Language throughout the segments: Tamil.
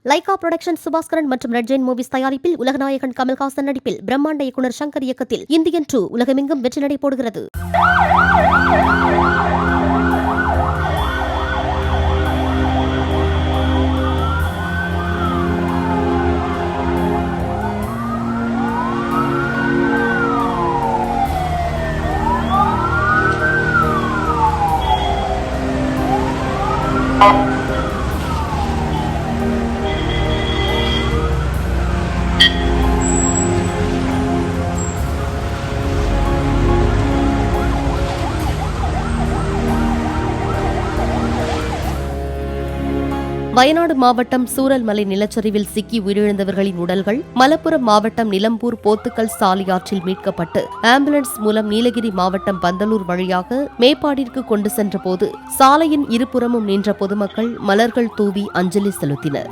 லைகா புரொடக்ஷன் சுபாஸ்கரன் மற்றும் ரெட் ஜெயின் மூவிஸ் தயாரிப்பில் உலகநாயகன் கமல்ஹாசன் நடிப்பில் பிரம்மாண்ட இயக்குனர் சங்கர் இயக்கத்தில் இந்தியன் 2 உலகமெங்கும் வெற்றி நடை போடுகிறது. வயநாடு மாவட்டம் சூரல்மலை நிலச்சரிவில் சிக்கி உயிரிழந்தவர்களின் உடல்கள் மலப்புரம் மாவட்டம் நிலம்பூர் போத்துக்கல் சாலையாற்றில் மீட்கப்பட்டு ஆம்புலன்ஸ் மூலம் நீலகிரி மாவட்டம் பந்தலூர் வழியாக மேப்பாடிற்கு கொண்டு சென்றபோது சாலையின் இருபுறமும் நின்ற பொதுமக்கள் மலர்கள் தூவி அஞ்சலி செலுத்தினர்.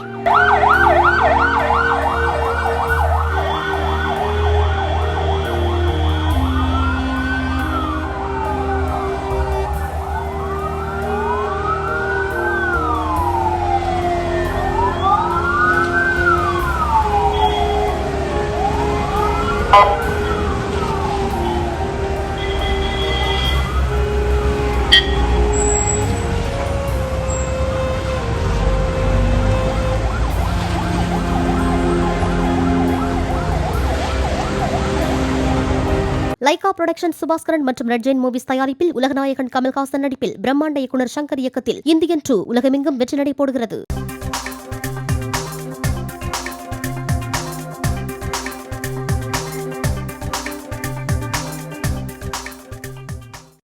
லைகா புரொடக்ஷன் சுபாஸ்கரன் மற்றும் ரெட் ஜெயின் மூவிஸ் தயாரிப்பில் உலகநாயகன் கமல்ஹாசன் நடிப்பில் பிரம்மாண்ட இயக்குனர் சங்கர் இயக்கத்தில் இந்தியன் 2 உலகமெங்கும் வெற்றி நடை போடுகிறது.